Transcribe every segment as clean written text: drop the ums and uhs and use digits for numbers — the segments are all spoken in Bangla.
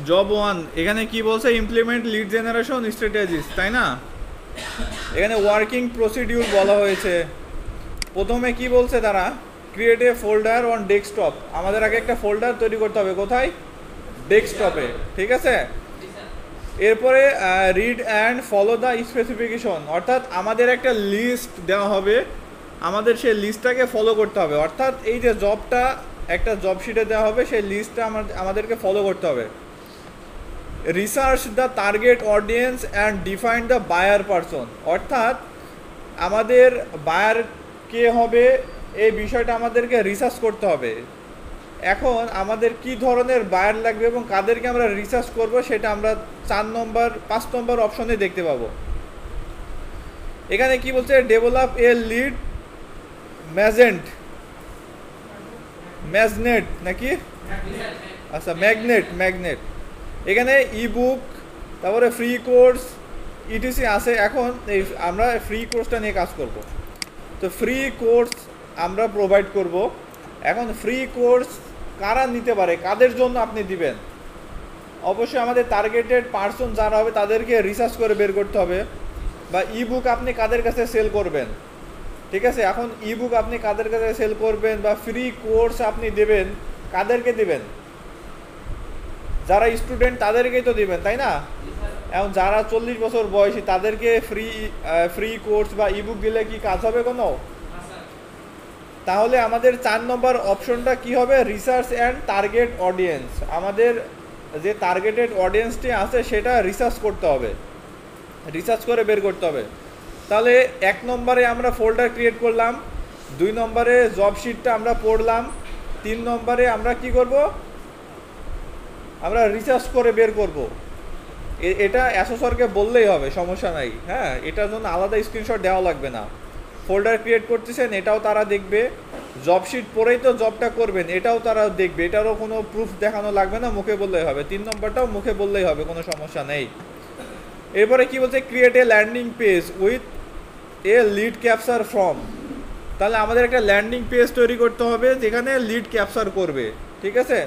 জব ওয়ান এখানে কি বলছে, ইমপ্লিমেন্ট লিড জেনারেশন স্ট্র্যাটেজিস, তাই না? এখানে ওয়ার্কিং প্রসিডিউর বলা হয়েছে। প্রথমে কি বলছে তারা, create a folder on desktop. আমাদের আগে একটা ফোল্ডার তৈরি করতে হবে, কোথায়? ডেস্কটপে, ঠিক আছে। এরপরে read and follow the specification, অর্থাৎ আমাদের একটা লিস্ট দেওয়া হবে, আমাদের সেই লিস্টটাকে ফলো করতে হবে। অর্থাৎ এই যে জবটা একটা জব শিটে দেওয়া হবে, সেই লিস্টটা আমাদেরকে ফলো করতে হবে। Research the target audience and define the buyer persona, অর্থাৎ আমাদের বায়ার কে হবে এই বিষয়টা আমাদেরকে রিসার্চ করতে হবে। এখন আমাদের কি ধরনের বায়ার লাগবে এবং কাদেরকে আমরা রিসার্চ করব সেটা আমরা 5 নম্বর অপশনে দেখতে পাবো। এখানে কি বলছে, ডেভেলপ এ লিড ম্যাগনেট নাকি, আচ্ছা ম্যাগনেট। এখানে ইবুক, তারপরে ফ্রি কোর্স ইটিসি আছে। এখন এই আমরা ফ্রি কোর্সটা নিয়ে কাজ করব। তো ফ্রি কোর্স আমরা প্রোভাইড করব। এখন ফ্রি কোর্স কারা নিতে পারে, কাদের জন্য আপনি দিবেন? অবশ্যই আমাদের টার্গেটেড পার্সন যারা হবে তাদেরকে রিসার্চ করে বের করতে হবে। বা ইবুক আপনি কাদের কাছে সেল করবেন, ঠিক আছে। এখন ইবুক আপনি কাদের কাছে সেল করবেন বা ফ্রি কোর্স আপনি দেবেন, কাদেরকে দিবেন? যারা স্টুডেন্ট তাদেরকেই তো দিবেন, তাই না? এখন যারা 40 বছর বয়সী তাদেরকে ফ্রি কোর্স বা ইবুক দিলে কি কাজ হবে কোনো? তাহলে আমাদের 4 নম্বর অপশনটা কি হবে, রিসার্চ অ্যান্ড টার্গেট অডিয়েন্স। আমাদের যে টার্গেটেড অডিয়েন্সটি আছে সেটা রিসার্চ করতে হবে, রিসার্চ করে বের করতে হবে। তাহলে 1 নম্বরে আমরা ফোল্ডার ক্রিয়েট করলাম, 2 নম্বরে জব শিটটা আমরা পড়লাম, 3 নম্বরে আমরা কি করব, আমরা রিসার্চ করে বের করব। এটা অ্যাসোসরকে বললেই হবে, সমস্যা নাই। হ্যাঁ, এটার জন্য আলাদা স্ক্রিনশট দেওয়া লাগবে না। ফোল্ডার ক্রিয়েট করতেছেন এটাও তারা দেখবে, জব শিট পড়েই তো জবটা করবেন এটাও তারা দেখবে, এটারও কোনো প্রুফ দেখানো লাগবে না, মুখে বললেই হবে। 3 নম্বরটাও মুখে বললেই হবে, কোনো সমস্যা নেই। এরপরে কি বলছে, create a landing page with a lead capture form. তাহলে আমাদের একটা ল্যান্ডিং পেজ তৈরি করতে হবে যেখানে লিড ক্যাপচার করবে, ঠিক আছে।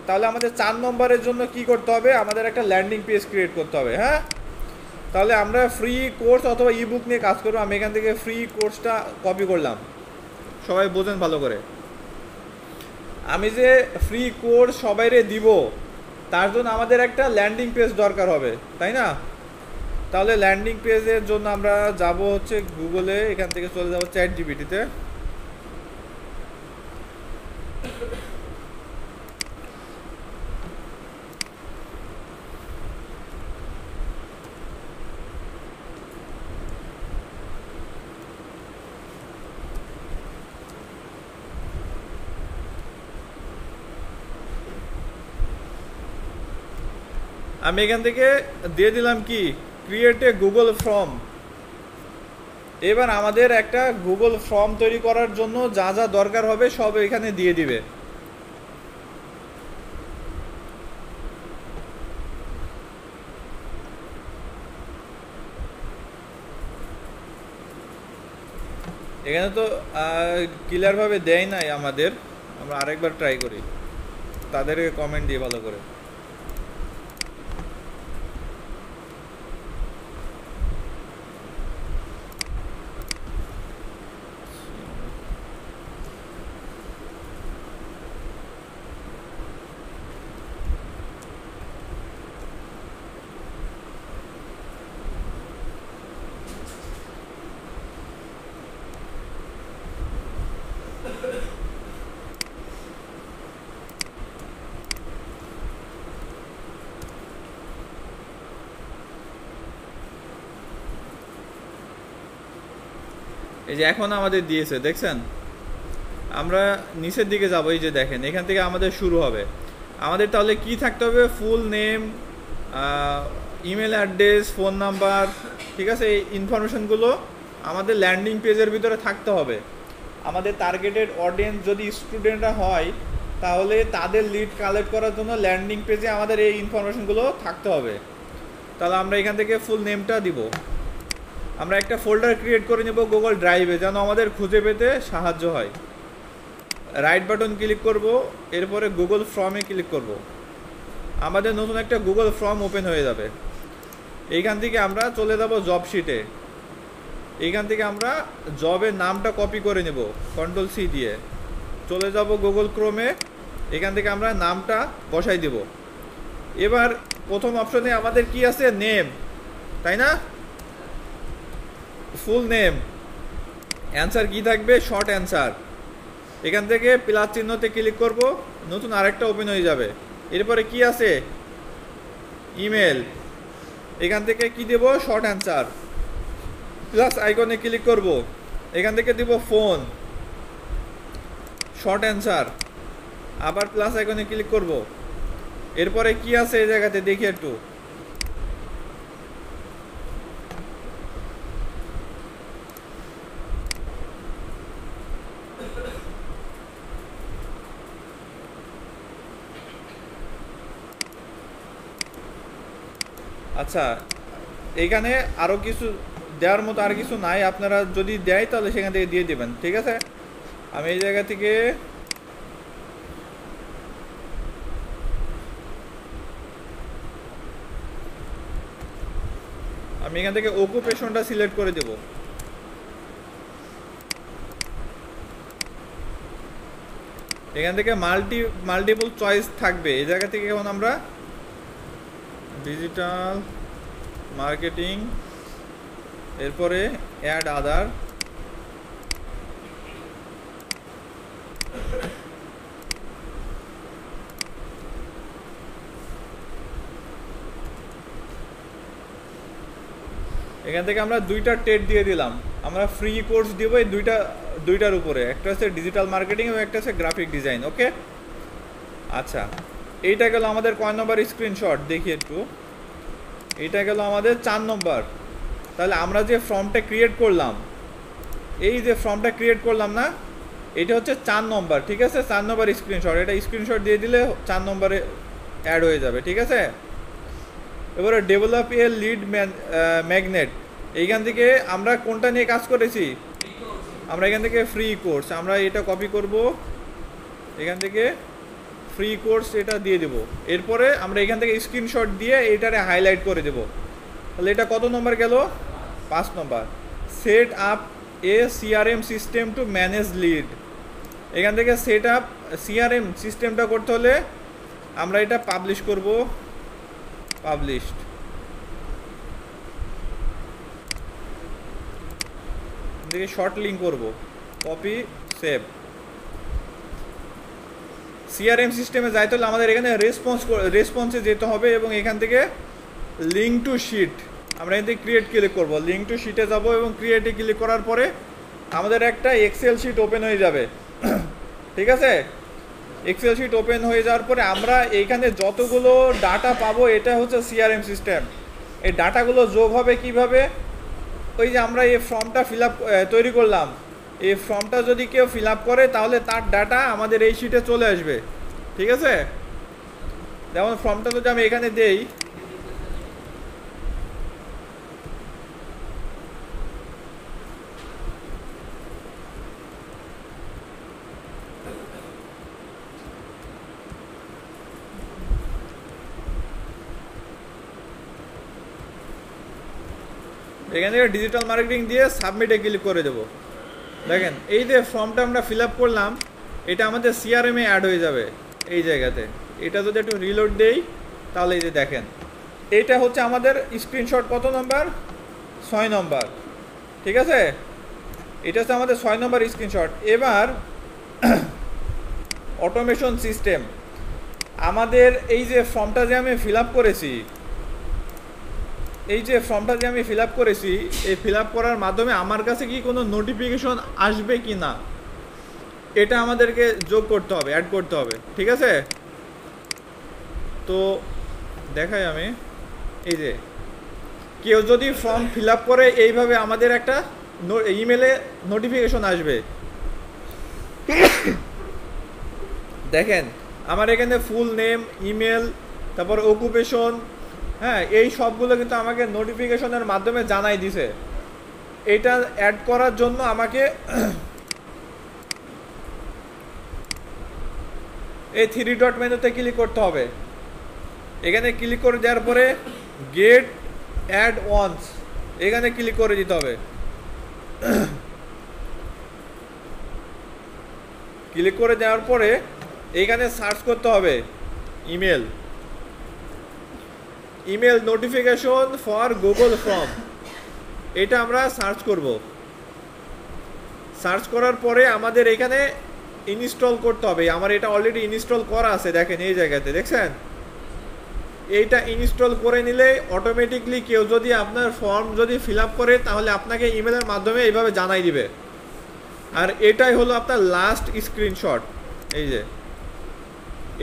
তাহলে আমাদের 4 নম্বরের জন্য কি করতে হবে, আমাদের একটা ল্যান্ডিং পেজ ক্রিয়েট করতে হবে। হ্যাঁ, তাহলে আমরা ফ্রি কোর্স অথবা ইবুক নিয়ে কাজ করবো। আমি এখান থেকে ফ্রি কোর্সটা কপি করলাম, সবাই বোঝেন ভালো করে। আমি যে ফ্রি কোর্স সবাইরে দিব তার জন্য আমাদের একটা ল্যান্ডিং পেজ দরকার হবে, তাই না? তাহলে ল্যান্ডিং পেজের জন্য আমরা যাব হচ্ছে গুগলে, এখান থেকে চলে যাব চ্যাট জিপিটিতে। আমি এখান থেকে দিয়ে দিলাম কি, ক্রিয়েট এ গুগল ফর্ম। এবার আমাদের একটা গুগল ফর্ম তৈরি করার জন্য যা যা দরকার হবে সব এখানে দিয়ে দিবে। এখানে তো ক্লিয়ারভাবে দেয় নাই আমাদের, আমরা আরেকবার ট্রাই করি, তাদেরকে কমেন্ট দিয়ে ভালো করে। এই যে এখন আমাদের দিয়েছে, দেখছেন? আমরা নিচের দিকে যাবো, এই যে দেখেন এখান থেকে আমাদের শুরু হবে। আমাদের তাহলে কি থাকতে হবে, full name, email address, phone number, ঠিক আছে। এই ইনফরমেশনগুলো আমাদের ল্যান্ডিং পেজের ভিতরে থাকতে হবে। আমাদের টার্গেটেড অডিয়েন্স যদি স্টুডেন্টরা হয় তাহলে তাদের লিড কালেক্ট করার জন্য ল্যান্ডিং পেজে আমাদের এই ইনফরমেশনগুলো থাকতে হবে। তাহলে আমরা এখান থেকে ফুল নেমটা দিব। আমরা একটা ফোল্ডার ক্রিয়েট করে নেব গুগল ড্রাইভে, যেন আমাদের খুঁজে পেতে সাহায্য হয়। রাইট বাটন ক্লিক করব, এরপরে গুগল ফর্মে ক্লিক করব। আমাদের নতুন একটা গুগল ফর্ম ওপেন হয়ে যাবে। এইখান থেকে আমরা চলে যাব জব শিটে। এইখান থেকে আমরা জবের নামটা কপি করে নেব Ctrl+C দিয়ে, চলে যাব গুগল ক্রোমে। এখান থেকে আমরা নামটা বসাই দেব। এবার প্রথম অপশনে আমাদের কি আছে, নেম, তাই না? Full name. অ্যান্সার কি থাকবে, শর্ট অ্যান্সার। এখান থেকে প্লাস চিহ্নতে ক্লিক করব, নতুন আরেকটা ওপেন হয়ে যাবে। এরপরে কি আছে, ইমেল। এখান থেকে কি দেব, শর্ট অ্যান্সার। প্লাস আইকনে ক্লিক করব, এখান থেকে দিব ফোন, শর্ট অ্যান্সার। আবার প্লাস আইকনে ক্লিক করব। এরপরে কি আছে এই জায়গাতে দেখি একটু, আচ্ছা এইখানে আরও কিছু দেওয়ার মতো আর কিছু নাই, আপনারা যদি দেয় তাহলে সেখান থেকে দিয়ে দেবেন, ঠিক আছে? আমি এই জায়গা থেকে এখান থেকে অকুপেশনটা সিলেক্ট করে দেব। এখান থেকে মাল্টিপল চয়েস থাকবে। এই জায়গা থেকে এখন আমরা ডিজিটাল মার্কেটিং, এরপরে অ্যাড আদার, এখান থেকে আমরা দুইটা টেট দিয়ে দিলাম। আমরা ফ্রি কোর্স দিব এই দুইটার উপরে, একটা হচ্ছে ডিজিটাল মার্কেটিং এবং একটা হচ্ছে গ্রাফিক ডিজাইন। ওকে, আচ্ছা এইটা গেল আমাদের কয় নম্বর স্ক্রিনশট, দেখি একটু। এইটা গেল আমাদের 4 নম্বর। তাহলে আমরা যে ফর্মটা ক্রিয়েট করলাম, এই যে ফর্মটা ক্রিয়েট করলাম না, এটা হচ্ছে 4 নম্বর, ঠিক আছে? 4 নম্বর স্ক্রিনশট। এটা স্ক্রিনশট দিয়ে দিলে 4 নম্বরে অ্যাড হয়ে যাবে, ঠিক আছে? এবারে ডেভেলপ এ লিড ম্যাগনেট, এইখান থেকে আমরা কোনটা নিয়ে কাজ করেছি, আমরা এখান থেকে ফ্রি কোর্স, আমরা এটা কপি করব, এখান থেকে ফ্রি কোর্স এটা দিয়ে দেব। এরপরে আমরা এখান থেকে স্ক্রিনশট দিয়ে এটারে হাইলাইট করে দেব। তাহলে এটা কত নম্বর গেল, 5 number. Set up a CRM system to manage lead, এখান থেকে সেট আপ সিআরএম সিস্টেমটা করতে হলে আমরা এটা পাবলিশ করব, পাবলিশড। দেখে শর্ট লিঙ্ক করব, কপি সেভ। সিআরএম সিস্টেমে যাইতে হলে আমাদের এখানে রেসপন্সে যেতে হবে এবং এখান থেকে লিঙ্ক টু শিট, আমরা এখান থেকে ক্রিয়েট ক্লিক করব, লিঙ্ক টু শিটে যাব এবং ক্রিয়েটে ক্লিক করার পরে আমাদের একটা এক্সেল শিট ওপেন হয়ে যাবে, ঠিক আছে? এক্সেল শিট ওপেন হয়ে যাওয়ার পরে আমরা এইখানে যতগুলো ডাটা পাবো, এটা হচ্ছে সিআরএম সিস্টেম। এই ডাটাগুলো যোগ হবে কিভাবে, ওই যে আমরা এই ফর্মটা তৈরি করলাম, এই ফর্মটা যদি কেউ ফিল আপ করে তাহলে তার ডাটা আমাদের এই শিটে চলে আসবে, ঠিক আছে? যেমন ফর্মটা যদি আমি এখানে দেই, এখান থেকে ডিজিটাল মার্কেটিং দিয়ে সাবমিটে ক্লিক করে দেবো। দেখেন এই যে ফর্মটা আমরা ফিল আপ করলাম, এটা আমাদের সিআরএমে অ্যাড হয়ে যাবে এই জায়গাতে। এটা যদি একটু রিলোড দেই তাহলে এই যে দেখেন, এইটা হচ্ছে আমাদের স্ক্রিনশট কত নম্বর, 6 নম্বর, ঠিক আছে? এটা হচ্ছে আমাদের 6 নম্বর স্ক্রিনশট। এবার অটোমেশন সিস্টেম, আমাদের এই যে ফর্মটা যে আমি ফিল আপ করেছি, এই ফিল আপ করার মাধ্যমে আমার কাছে কি কোনো নোটিফিকেশন আসবে কি না, এটা আমাদেরকে যোগ করতে হবে, অ্যাড করতে হবে, ঠিক আছে? তো দেখাই আমি, এই যে কেউ যদি ফর্ম ফিল আপ করে এইভাবে আমাদের একটা ইমেলে নোটিফিকেশন আসবে। দেখেন আমার এখানে ফুল নেম, ইমেল, তারপর অকুপেশন, হ্যাঁ, এই সবগুলো কিন্তু আমাকে নোটিফিকেশনের মাধ্যমে জানাই দিছে। এটা অ্যাড করার জন্য আমাকে এই 3 ডট মেনুতে ক্লিক করতে হবে। এখানে ক্লিক করে দেওয়ার পরে গেট অ্যাড ওয়ান্স এখানে ক্লিক করে দিতে হবে। ক্লিক করে দেওয়ার পরে এখানে সার্চ করতে হবে email notification for Google form, এটা আমরা সার্চ করব। সার্চ করার পরে আমাদের এখানে ইনস্টল করতে হবে। আমার এটা অলরেডি ইনস্টল করা আছে, দেখেন এই জায়গাতে দেখছেন। এইটা ইনস্টল করে নিলে অটোমেটিকলি কেউ যদি আপনার ফর্ম যদি ফিল আপ করে তাহলে আপনাকে ইমেলের মাধ্যমে এইভাবে জানাই দিবে। আর এটাই হলো আপনার লাস্ট স্ক্রিনশট। এই যে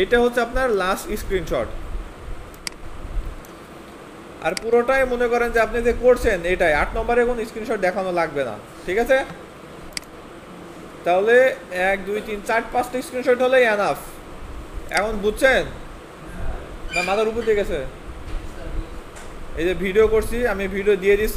এটা হচ্ছে আপনার লাস্ট স্ক্রিনশট। আর পুরোটাই মনে করেন যে আপনি যে করছেন এটাই 8 নম্বরে কোনো স্ক্রিনশট দেখানো লাগবে না, ঠিক আছে? তাহলে 1 2 3 4 5টা স্ক্রিনশট হলেই এনাফ। এখন বুঝছেন না? মাথার উপর দিয়ে গেছে। এই যে ভিডিও করছি, আমি ভিডিও দিয়ে দিচ্ছি।